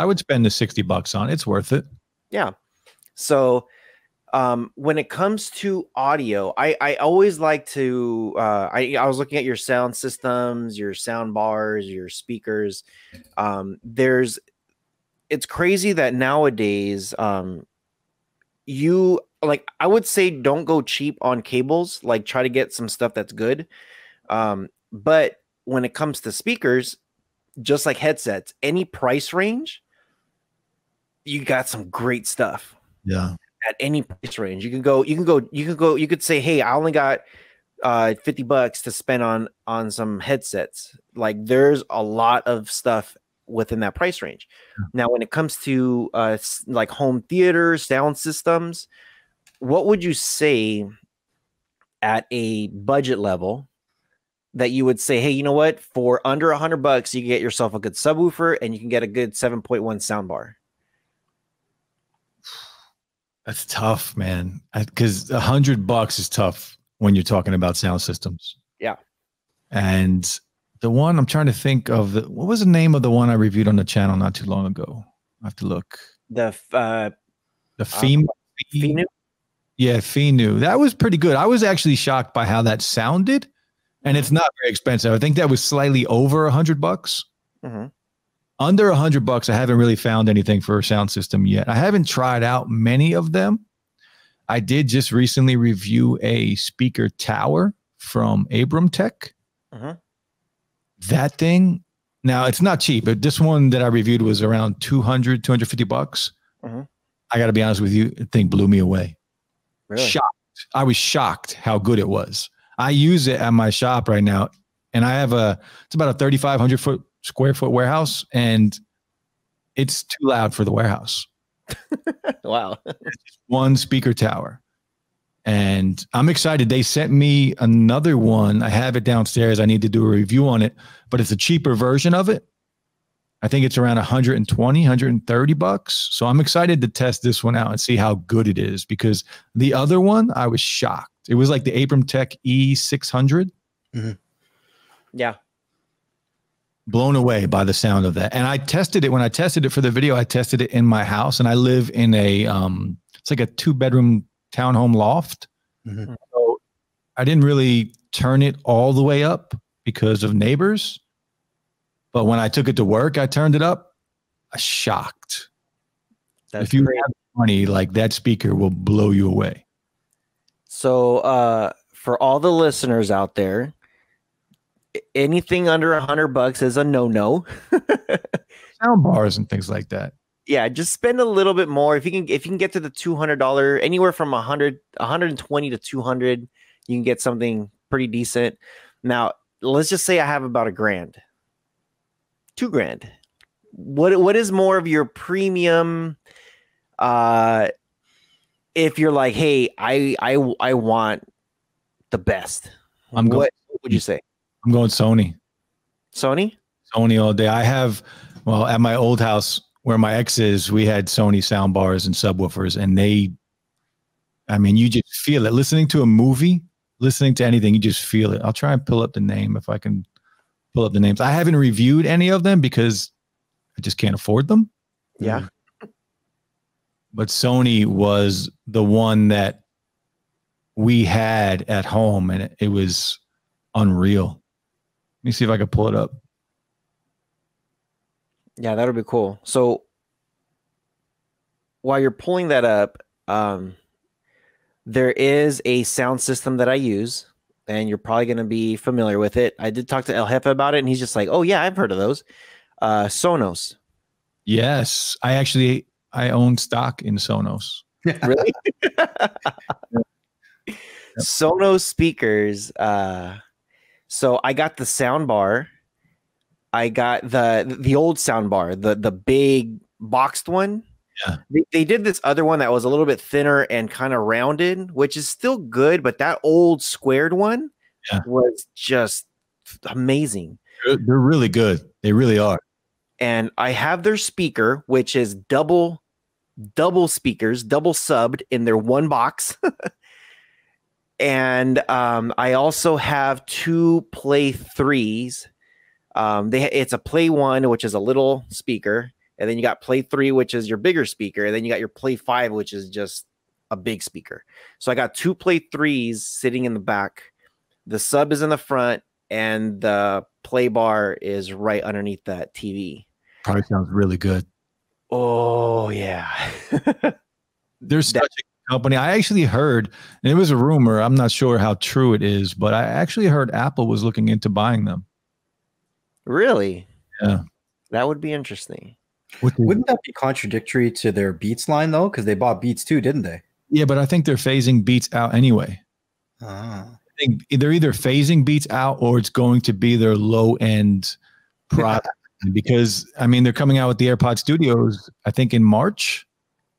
would spend the $60 on it. It's worth it. Yeah. So when it comes to audio, I always like to I was looking at your sound systems, your sound bars, your speakers. It's crazy that nowadays you like, I would say don't go cheap on cables, like try to get some stuff that's good. But when it comes to speakers, just like headsets, any price range, you got some great stuff. Yeah. At any price range. You could say, hey, I only got $50 to spend on some headsets. Like there's a lot of stuff within that price range. Now, when it comes to like home theater sound systems, what would you say at a budget level that you would say, hey, you know what, for under $100 you can get yourself a good subwoofer and you can get a good 7.1 soundbar? That's tough, man. Because $100 is tough when you're talking about sound systems. Yeah. And the one I'm trying to think of, what was the name of the one I reviewed on the channel not too long ago? I have to look. The Finu. Yeah, Finu. That was pretty good. I was actually shocked by how that sounded, and it's not very expensive. I think that was slightly over $100. Mm-hmm. Under $100, I haven't really found anything for a sound system yet. I haven't tried out many of them. I did just recently review a speaker tower from Abram Tech. Mm-hmm. That thing, now it's not cheap, but this one that I reviewed was around $250. Mm-hmm. I got to be honest with you, the thing blew me away. Really? Shocked. I was shocked how good it was. I use it at my shop right now, and I have it's about a 3,500 square foot warehouse, and it's too loud for the warehouse. Wow. One speaker tower. And I'm excited. They sent me another one. I have it downstairs. I need to do a review on it, but it's a cheaper version of it. I think it's around $120, $130. So I'm excited to test this one out and see how good it is, because the other one, I was shocked. It was like the Abram Tech E600. Mm-hmm. Yeah. Blown away by the sound of that. And I tested it. When I tested it for the video, I tested it in my house, and I live in it's like a 2-bedroom townhome loft. Mm-hmm. So I didn't really turn it all the way up because of neighbors. But when I took it to work, I turned it up. I was shocked. That's if you great. have money, like that speaker will blow you away. So for all the listeners out there, anything under $100 is a no. Sound bars and things like that. Yeah, just spend a little bit more. If you can get to the $200, anywhere from 120 to 200, you can get something pretty decent. Now, let's just say I have about $1,000, $2,000. What is more of your premium? If you're like, hey, I want the best. What would you say? I'm going Sony. Sony All day. I have, well, at my old house where my ex is, we had Sony sound bars and subwoofers, and you just feel it. Listening to a movie, listening to anything, you just feel it. I'll try and pull up the name if I can pull up the names. I haven't reviewed any of them because I just can't afford them. Yeah. But Sony was the one that we had at home, and it was unreal. Let me see if I can pull it up. Yeah, that'll be cool. So while you're pulling that up, there is a sound system that I use, and you're probably going to be familiar with it. I did talk to El Jefe about it, and he's just like, oh, yeah, I've heard of those. Sonos. Yes. I own stock in Sonos. Really? Sonos speakers. So I got the sound bar. I got the old sound bar, the big boxed one. Yeah. They did this other one that was a little bit thinner and kind of rounded, which is still good, but that old squared one was just amazing. They're really good. They really are. And I have their speaker, which is double speakers, double subbed in their one box. And I also have 2 Play 3s. It's a Play 1, which is a little speaker, and then you got Play 3, which is your bigger speaker, and then you got your Play 5, which is just a big speaker. So I got 2 Play 3s sitting in the back. The sub is in the front, and the play bar is right underneath that TV. Probably sounds really good. Oh yeah. There's such a company. I actually heard, and it was a rumor, I'm not sure how true it is, but I actually heard Apple was looking into buying them. Really? Yeah. That would be interesting. Wouldn't that be contradictory to their Beats line though? Because they bought Beats too, didn't they? Yeah, but I think they're phasing Beats out anyway. Ah. I think they're either phasing Beats out or it's going to be their low end product. Because they're coming out with the AirPod Studios, I think in March.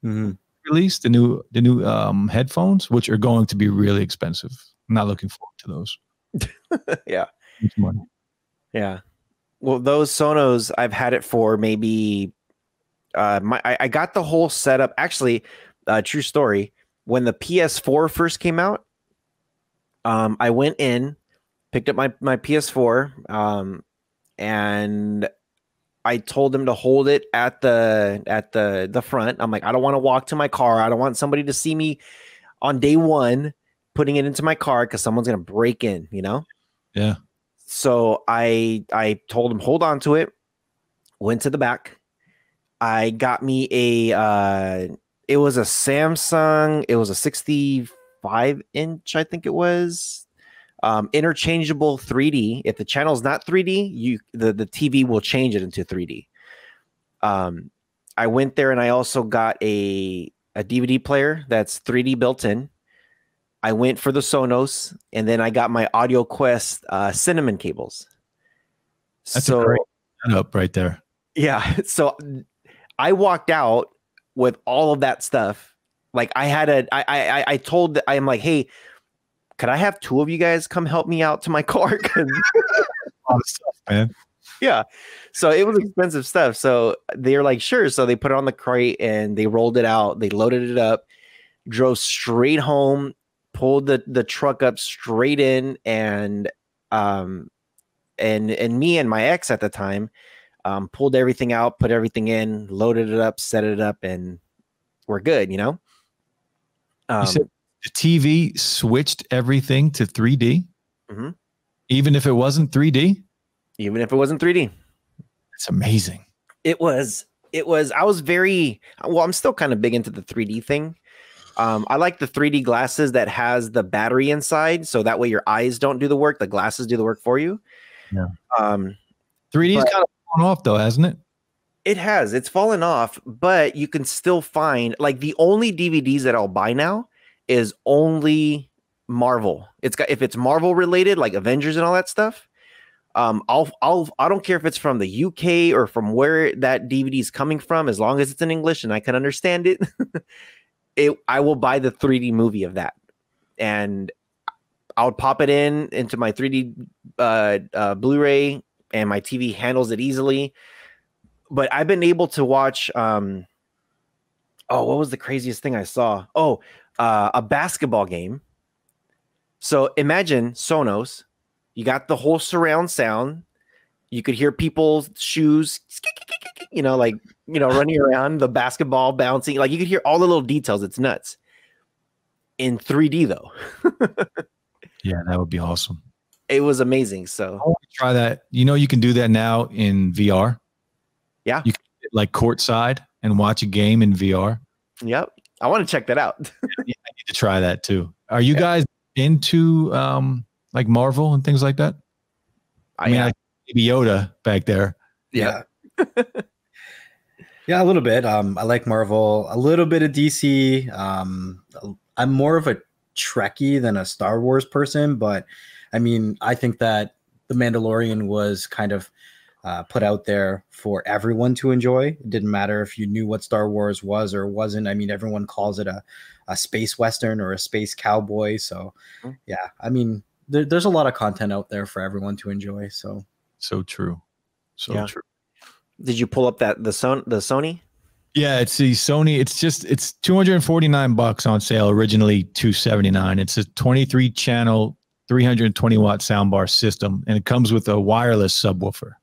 Mm-hmm. Release the new headphones, which are going to be really expensive. I'm not looking forward to those. Yeah. Much money. Yeah. Well, those Sonos, I've had it for maybe I got the whole setup. Actually, true story. When the PS4 first came out, I went in, picked up my PS4, and I told them to hold it at the front. I'm like, I don't want to walk to my car. I don't want somebody to see me on day one putting it into my car because someone's gonna break in, Yeah. So I told them hold on to it. Went to the back. I got me it was a Samsung. It was a 65-inch, I think it was. Interchangeable 3D. If the channel's not 3D, the TV will change it into 3D. I went there and I also got a DVD player that's 3D built in. I went for the Sonos, and then I got my Audio Quest Cinnamon cables. That's a great setup right there. Yeah. So I walked out with all of that stuff. Like I told, I'm like, hey, could I have 2 of you guys come help me out to my car? A lot of stuff, man. Yeah. So it was expensive stuff. So they were like, sure. So they put it on the crate and they rolled it out. They loaded it up, drove straight home, pulled the truck up straight in, and me and my ex at the time pulled everything out, put everything in, loaded it up, set it up, and we're good, You said the TV switched everything to 3D? Mm-hmm. Even if it wasn't 3D? Even if it wasn't 3D. It's amazing. It was, I was I'm still kind of big into the 3D thing. I like the 3D glasses that has the battery inside. So that way your eyes don't do the work. The glasses do the work for you. Yeah. Um, 3D's but- kind of fallen off though, hasn't it? It has. It's fallen off, but you can still find like the only DVDs that I'll buy now is only Marvel. If it's Marvel related, like Avengers and all that stuff. I don't care if it's from the UK or from where that DVD is coming from, as long as it's in English and I can understand it. I will buy the 3D movie of that, and I'll pop it into my 3D Blu-ray, and my TV handles it easily. But I've been able to watch. What was the craziest thing I saw? A basketball game. So imagine Sonos. You got the whole surround sound. You could hear people's shoes, running around, the basketball bouncing. Like you could hear all the little details. It's nuts. In 3D though. Yeah, that would be awesome. It was amazing. So I want to try that. You can do that now in VR. Yeah. You can get like courtside and watch a game in VR. Yep. I want to check that out. Yeah, I need to try that too. Are you guys into like Marvel and things like that? I mean, Baby Yoda back there. Yeah. Yeah, a little bit. I like Marvel, a little bit of DC. I'm more of a Trekkie than a Star Wars person, but I mean, I think that The Mandalorian was kind of put out there for everyone to enjoy. It didn't matter if you knew what Star Wars was or wasn't. I mean, everyone calls it a space Western or a space cowboy. So yeah, I mean, there's a lot of content out there for everyone to enjoy. So true. True. Did you pull up the Sony? Yeah, it's the Sony. It's $249 on sale. Originally $279. It's a 23 channel, 320 watt soundbar system, and it comes with a wireless subwoofer.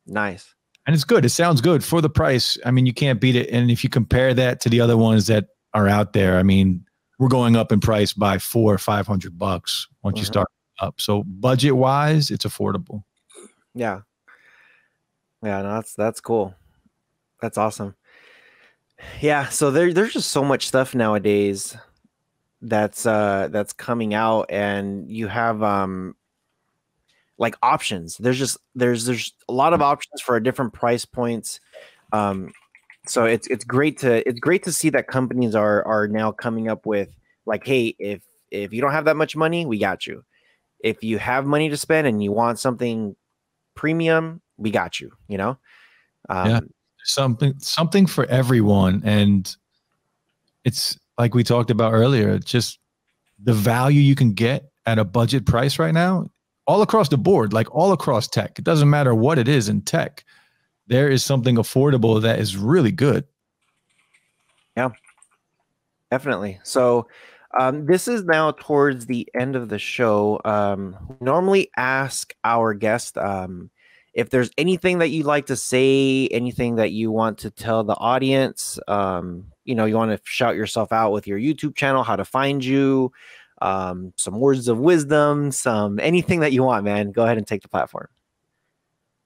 Nice. And it's good. It sounds good for the price. I mean, you can't beat it. And if you compare that to the other ones that are out there, I mean, we're going up in price by $400 or $500 once you start up. So budget wise, it's affordable. Yeah. Yeah, no, that's cool. That's awesome. Yeah, so there's just so much stuff nowadays that's coming out, and you have like options. There's a lot of options for different price points. So it's great to see that companies are now coming up with like, hey, if you don't have that much money, we got you. If you have money to spend and you want something premium, we got you. Yeah, something for everyone, and it's like we talked about earlier. Just the value you can get at a budget price right now, all across the board, like all across tech. It doesn't matter what it is in tech. There is something affordable that is really good. Yeah, definitely. So this is now towards the end of the show. Normally ask our guest if there's anything that you'd like to say, anything that you want to tell the audience. You want to shout yourself out with your YouTube channel, how to find you, some words of wisdom, anything that you want, man. Go ahead and take the platform.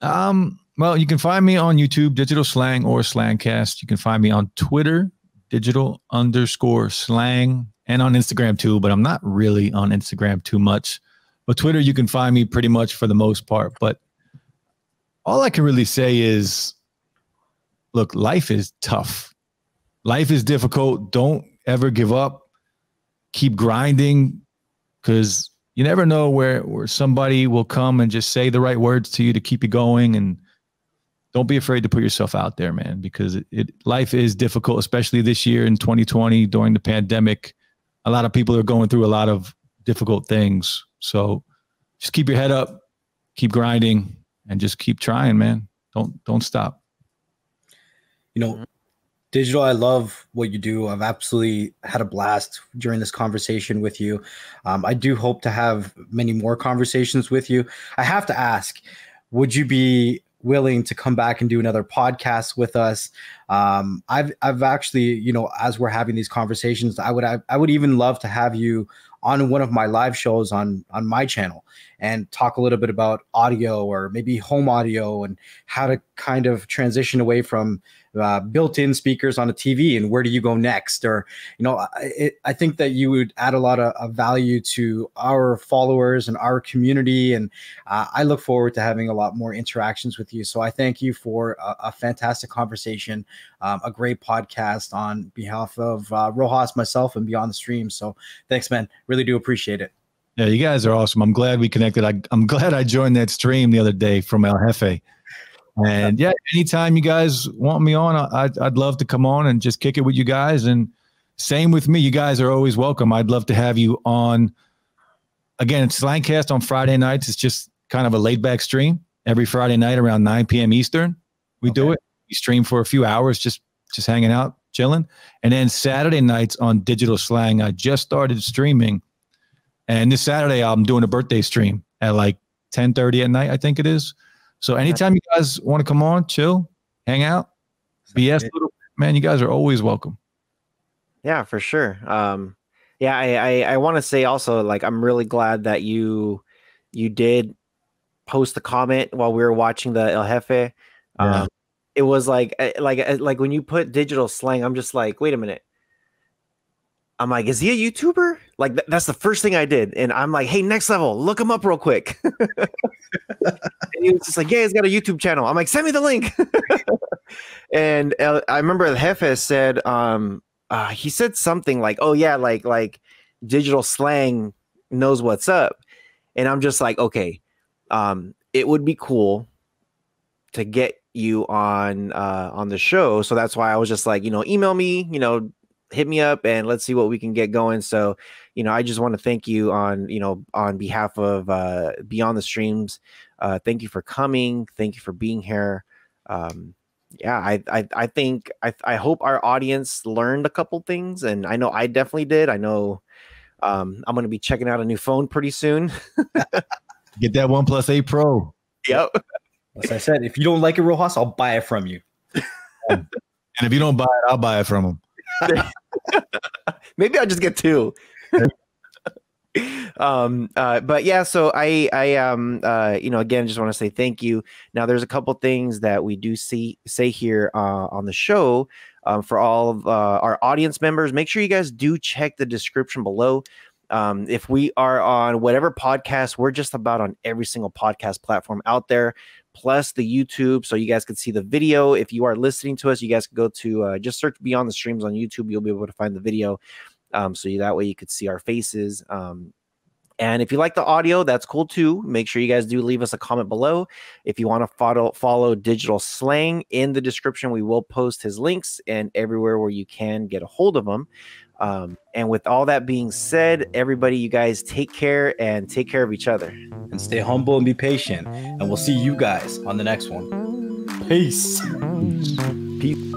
Well, you can find me on YouTube, Digital Slang or Slangcast. You can find me on Twitter, digital_slang, and on Instagram too, but I'm not really on Instagram too much. But Twitter, you can find me pretty much for the most part. But all I can really say is, look, life is tough. Life is difficult. Don't ever give up. Keep grinding, because you never know where somebody will come and just say the right words to you to keep you going. And don't be afraid to put yourself out there, man, because life is difficult, especially this year in 2020 during the pandemic. A lot of people are going through a lot of difficult things. So just keep your head up, keep grinding, and just keep trying, man. Don't stop. Digital, I love what you do. I've absolutely had a blast during this conversation with you. I do hope to have many more conversations with you. I have to ask, would you be willing to come back and do another podcast with us? I've actually, as we're having these conversations, I would even love to have you on one of my live shows on my channel, and talk a little bit about audio or maybe home audio and how to kind of transition away from built-in speakers on a TV and where do you go next? Or, I think that you would add a lot of value to our followers and our community. And I look forward to having a lot more interactions with you. So I thank you for a fantastic conversation, a great podcast on behalf of Rojas, myself, and Beyond the Stream. So thanks, man. Really do appreciate it. Yeah, you guys are awesome. I'm glad we connected. I'm glad I joined that stream the other day from El Jefe. And yeah, anytime you guys want me on, I'd love to come on and just kick it with you guys. And same with me. You guys are always welcome. I'd love to have you on. Again, it's Slangcast on Friday nights. It's just kind of a laid back stream every Friday night around 9 p.m. Eastern. We do it. We stream for a few hours, just hanging out, chilling. And then Saturday nights on Digital Slang, I just started streaming. And this Saturday, I'm doing a birthday stream at like 10:30 at night, I think it is. So anytime you guys want to come on, chill, hang out, BS, man, you guys are always welcome. Yeah, for sure. I want to say also, like, I'm really glad that you did post a comment while we were watching the El Jefe. It was like when you put Digital Slang, I'm just like, wait a minute. I'm like, is he a YouTuber? Like, that's the first thing I did. And I'm like, hey, Next Level, look him up real quick. And he was just like, yeah, he's got a YouTube channel. I'm like, send me the link. And I remember El Jefe said, he said something like, oh yeah, like Digital Slang knows what's up. And I'm just like, okay, it would be cool to get you on the show. So that's why I was just like, email me, hit me up and let's see what we can get going. So, I just want to thank you on behalf of Beyond the Streams. Thank you for coming. Thank you for being here. I think I hope our audience learned a couple things, and I know I definitely did. I know I'm going to be checking out a new phone pretty soon. Get that OnePlus 8 Pro. Yep. As I said, if you don't like it, Rojas, I'll buy it from you. And if you don't buy it, I'll buy it from him. Maybe I'll just get two. But yeah, so I again, just want to say thank you. Now, there's a couple things that we do say here on the show for all of our audience members. Make sure you guys do check the description below. If we are on whatever podcast, we're just about on every single podcast platform out there, plus the YouTube, so you guys can see the video. If you are listening to us, you guys can go to just search Beyond the Streams on YouTube. You'll be able to find the video. That way you could see our faces. And if you like the audio, that's cool too. Make sure you guys do leave us a comment below. If you want to follow Digital Slang, in the description, we will post his links and everywhere where you can get a hold of him. And with all that being said, everybody, you guys take care and take care of each other. And stay humble and be patient. And we'll see you guys on the next one. Peace. Peace.